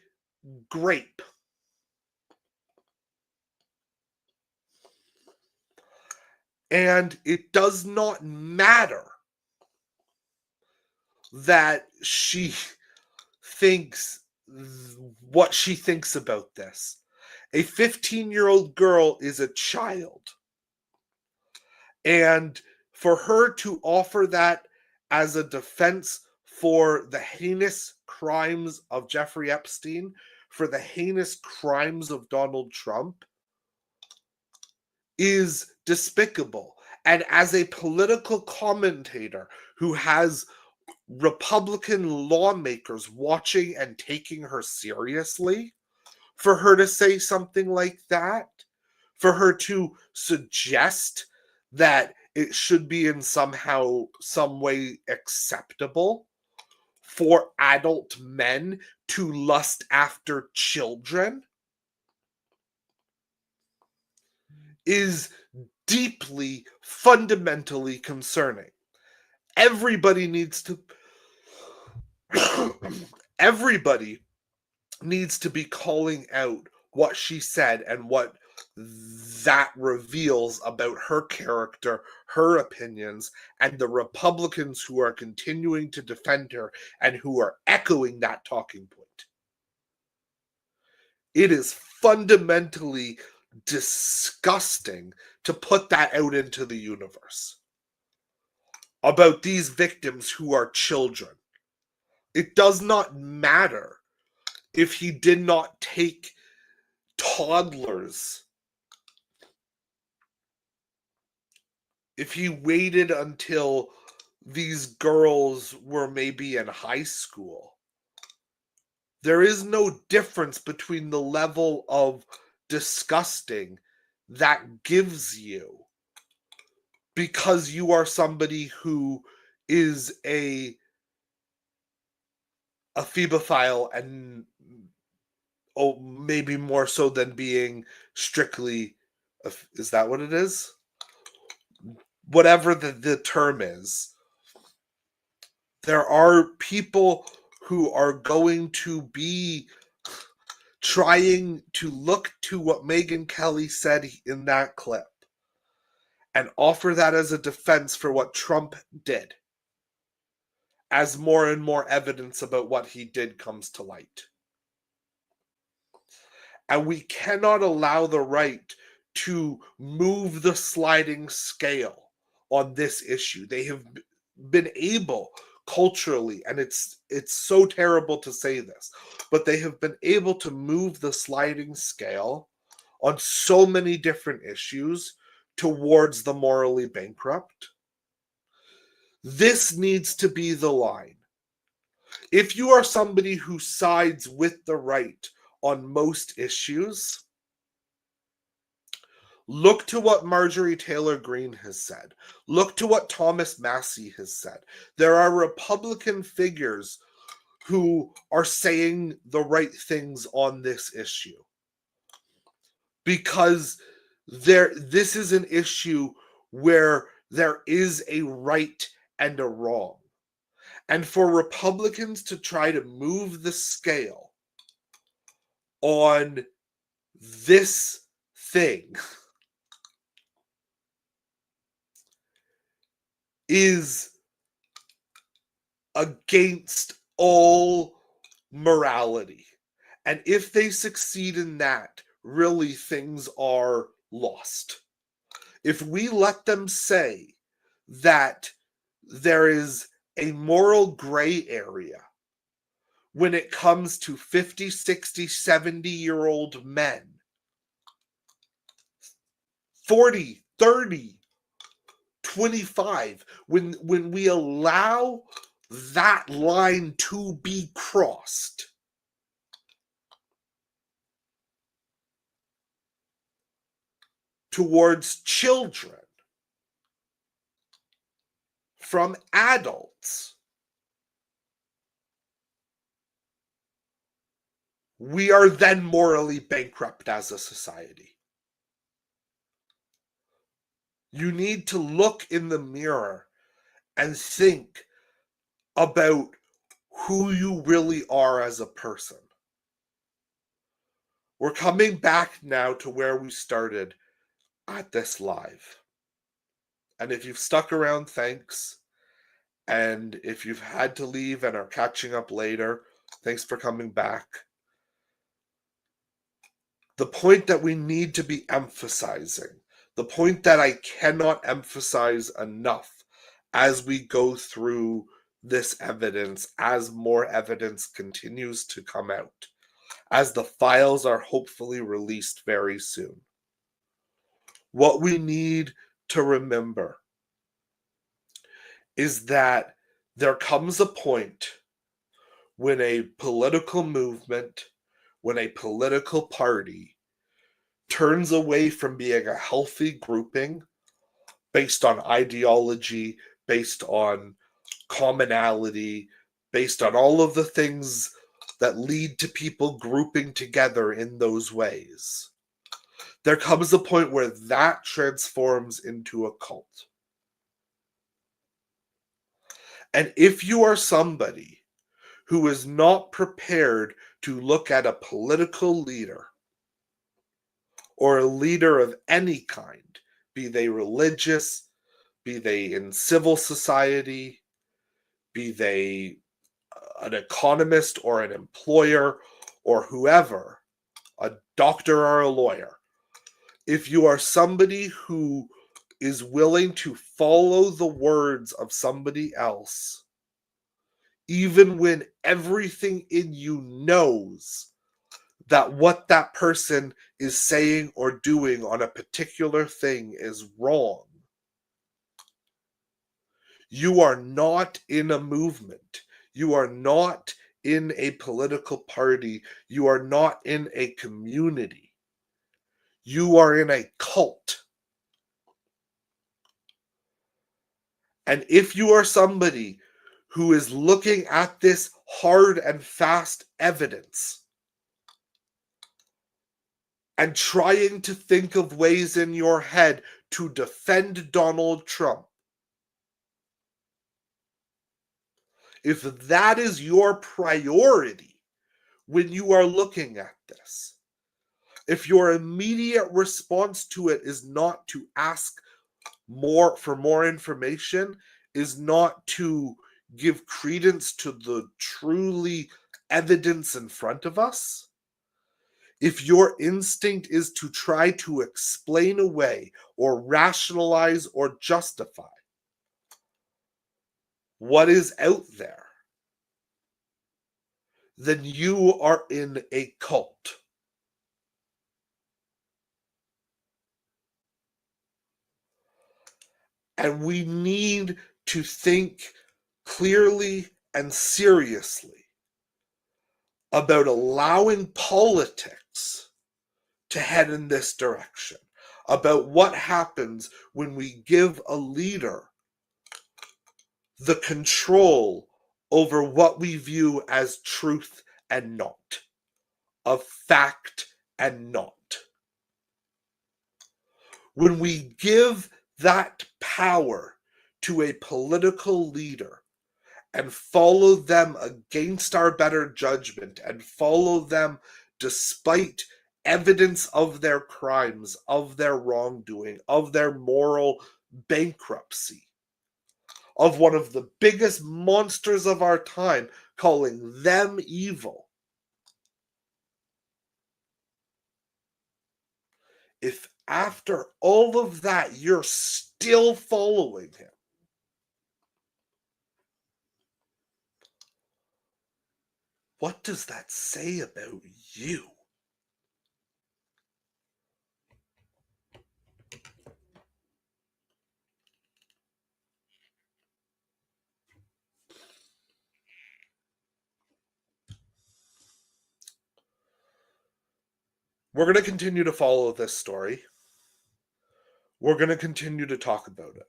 rape. And it does not matter that she thinks what she thinks about this. A 15-year-old girl is a child. And for her to offer that as a defense for the heinous crimes of Jeffrey Epstein, for the heinous crimes of Donald Trump, is despicable. And as a political commentator who has Republican lawmakers watching and taking her seriously, for her to say something like that, for her to suggest that it should be in some way acceptable for adult men to lust after children, is deeply, fundamentally concerning. Everybody needs to be calling out what she said and what that reveals about her character, her opinions, and the Republicans who are continuing to defend her and who are echoing that talking point. It is fundamentally disgusting to put that out into the universe about these victims who are children. It does not matter if he did not take toddlers, if he waited until these girls were maybe in high school. There is no difference between the level of disgusting that gives you because you are somebody who is a phebophile and maybe more so than being strictly, is that what it is? Whatever the term is. There are people who are going to be trying to look to what Megyn Kelly said in that clip and offer that as a defense for what Trump did as more and more evidence about what he did comes to light. And we cannot allow the right to move the sliding scale on this issue. They have been able culturally, and it's so terrible to say this, but they have been able to move the sliding scale on so many different issues towards the morally bankrupt. This needs to be the line. If you are somebody who sides with the right on most issues, look to what Marjorie Taylor Greene has said. Look to what Thomas Massie has said. There are Republican figures who are saying the right things on this issue. Because this is an issue where there is a right and a wrong. And for Republicans to try to move the scale on this thing is against all morality. And if they succeed in that, really things are lost. If we let them say that there is a moral gray area when it comes to 50, 60, 70-year-old men, 40, 30, 25, when we allow that line to be crossed, towards children from adults, we are then morally bankrupt as a society. You need to look in the mirror and think about who you really are as a person. We're coming back now to where we started at this live. And if you've stuck around, thanks. And if you've had to leave and are catching up later, thanks for coming back. The point that we need to be emphasizing, the point that I cannot emphasize enough as we go through this evidence, as more evidence continues to come out, as the files are hopefully released very soon. What we need to remember is that there comes a point when a political movement, when a political party turns away from being a healthy grouping based on ideology, based on commonality, based on all of the things that lead to people grouping together in those ways. There comes a point where that transforms into a cult. And if you are somebody who is not prepared to look at a political leader or a leader of any kind, be they religious, be they in civil society, be they an economist or an employer or whoever, a doctor or a lawyer, if you are somebody who is willing to follow the words of somebody else, even when everything in you knows that what that person is saying or doing on a particular thing is wrong, you are not in a movement. You are not in a political party. You are not in a community. You are in a cult. And if you are somebody who is looking at this hard and fast evidence and trying to think of ways in your head to defend Donald Trump, if that is your priority when you are looking at this, if your immediate response to it is not to ask more information is not to give credence to the truly evidence in front of us. If your instinct is to try to explain away or rationalize or justify what is out there, then you are in a cult. And we need to think clearly and seriously about allowing politics to head in this direction, about what happens when we give a leader the control over what we view as truth and not, of fact and not. When we give that power to a political leader and follow them against our better judgment and follow them despite evidence of their crimes, of their wrongdoing, of their moral bankruptcy, of one of the biggest monsters of our time, calling them evil. If after all of that you're still following him, what does that say about you? We're going to continue to follow this story. We're going to continue to talk about it.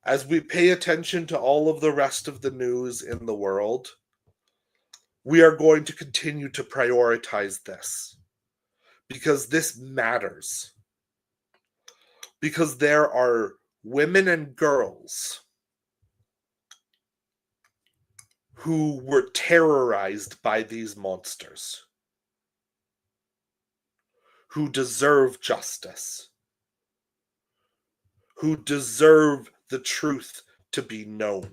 As we pay attention to all of the rest of the news in the world, we are going to continue to prioritize this because this matters. Because there are women and girls who were terrorized by these monsters, who deserve justice, who deserve the truth to be known.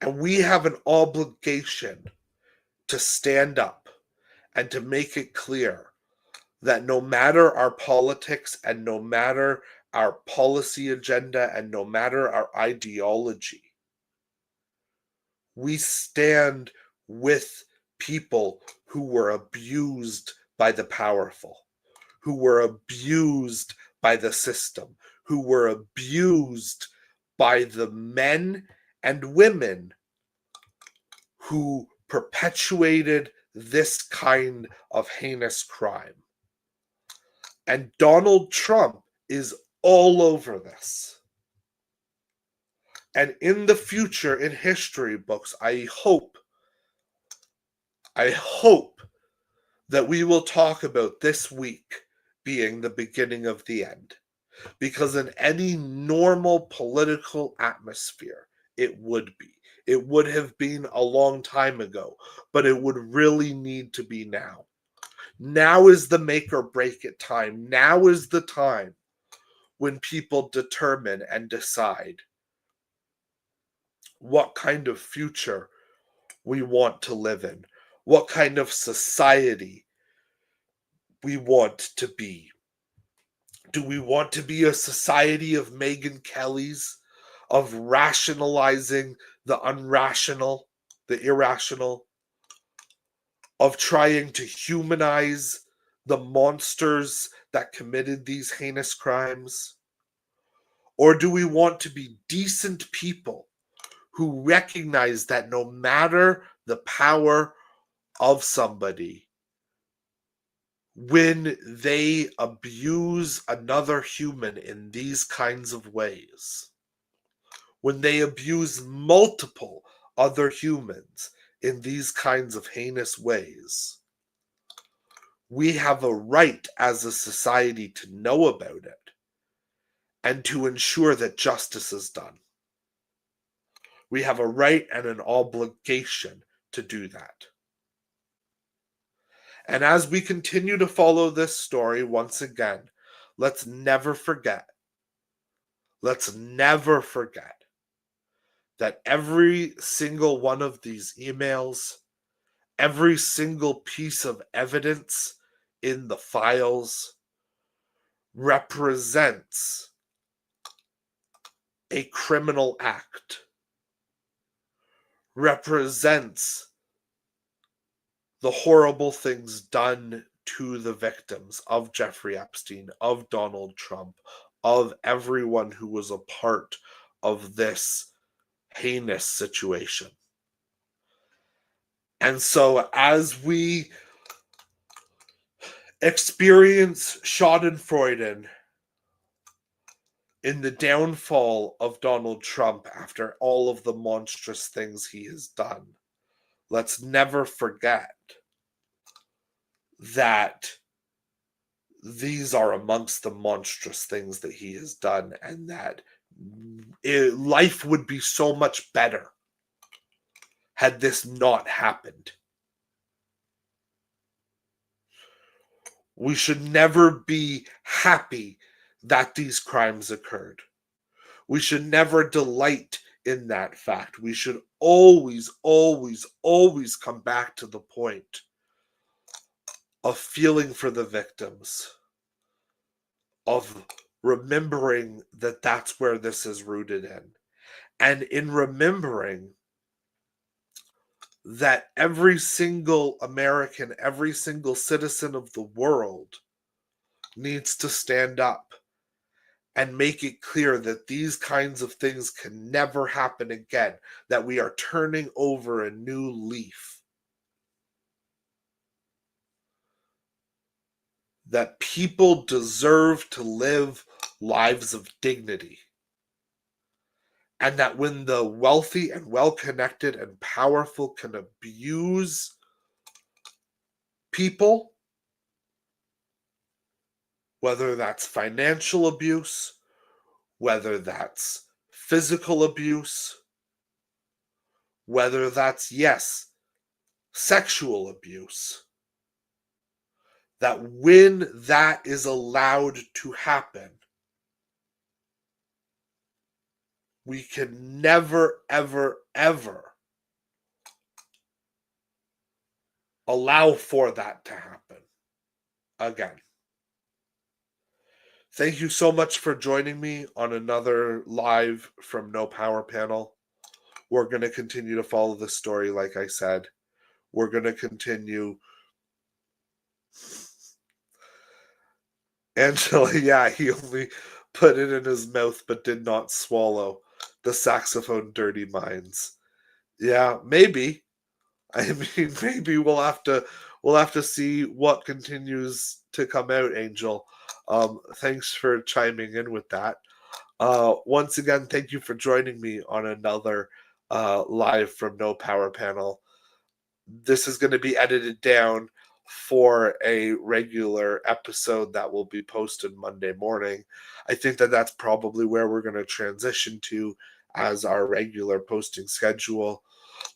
And we have an obligation to stand up and to make it clear that no matter our politics and no matter our policy agenda and no matter our ideology, we stand with people who were abused by the powerful, who were abused by the system, who were abused by the men and women who perpetuated this kind of heinous crime. And Donald Trump is all over this. And in the future, in history books, I hope that we will talk about this week being the beginning of the end. Because in any normal political atmosphere, it would be. It would have been a long time ago, but it would really need to be now. Now is the make or break it time. Now is the time when people determine and decide what kind of future we want to live in, what kind of society we want to be. Do we want to be a society of Megyn Kellys, of rationalizing the unrational, the irrational, of trying to humanize the monsters that committed these heinous crimes? Or do we want to be decent people who recognize that no matter the power of somebody, when they abuse another human in these kinds of ways, when they abuse multiple other humans in these kinds of heinous ways, we have a right as a society to know about it and to ensure that justice is done. We have a right and an obligation to do that. And as we continue to follow this story, once again, let's never forget that every single one of these emails, every single piece of evidence in the files represents a criminal act, represents the horrible things done to the victims of Jeffrey Epstein, of Donald Trump, of everyone who was a part of this heinous situation. And so as we experience Schadenfreude in the downfall of Donald Trump after all of the monstrous things he has done, let's never forget that these are amongst the monstrous things that he has done, and that life would be so much better had this not happened. We should never be happy that these crimes occurred. We should never delight in that fact. We should always, always, always come back to the point of feeling for the victims, of remembering that that's where this is rooted in, and in remembering that every single American, every single citizen of the world needs to stand up and make it clear that these kinds of things can never happen again, that we are turning over a new leaf, that people deserve to live lives of dignity, and that when the wealthy and well-connected and powerful can abuse people, whether that's financial abuse, whether that's physical abuse, whether that's, yes, sexual abuse, that when that is allowed to happen, we can never, ever, ever allow for that to happen again. Thank you so much for joining me on another live from No Power panel. We're going to continue to follow this story, like I said. We're going to continue. Angela, yeah, he only put it in his mouth but did not swallow the saxophone Dirty Minds. Yeah, maybe. I mean, maybe we'll have to see what continues to come out, Angel. Thanks for chiming in with that. Once again, thank you for joining me on another live from No Power panel. This is going to be edited down for a regular episode that will be posted Monday morning. I think that that's probably where we're going to transition to as our regular posting schedule.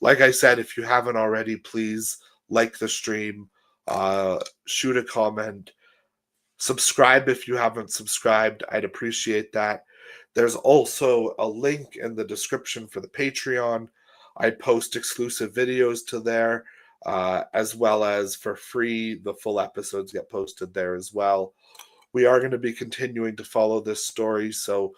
Like I said, if you haven't already, please like the stream, shoot a comment, subscribe if you haven't subscribed. I'd appreciate that. There's also a link in the description for the Patreon. I post exclusive videos to there, as well as for free, the full episodes get posted there as well. We are going to be continuing to follow this story, so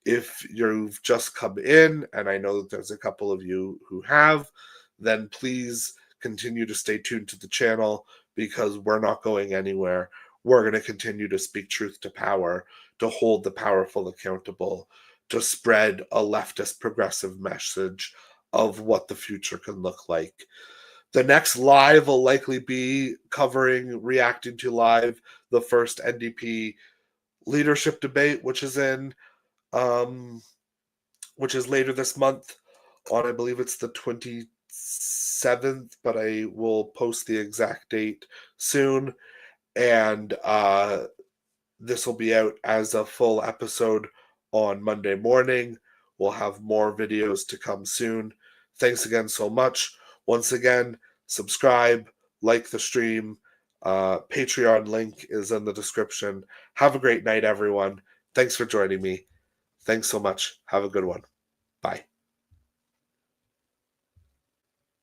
if you've just come in, and I know that there's a couple of you who have, then please continue to stay tuned to the channel, because we're not going anywhere. We're going to continue to speak truth to power, to hold the powerful accountable, to spread a leftist progressive message of what the future can look like. The next live will likely be reacting to live the first NDP leadership debate, which is later this month on, I believe it's the 27th, but I will post the exact date soon. And this will be out as a full episode on Monday morning. We'll have more videos to come soon. Thanks again so much. Once again, subscribe, like the stream, Patreon link is in the description. Have a great night, everyone. Thanks for joining me. Thanks so much. Have a good one. Bye.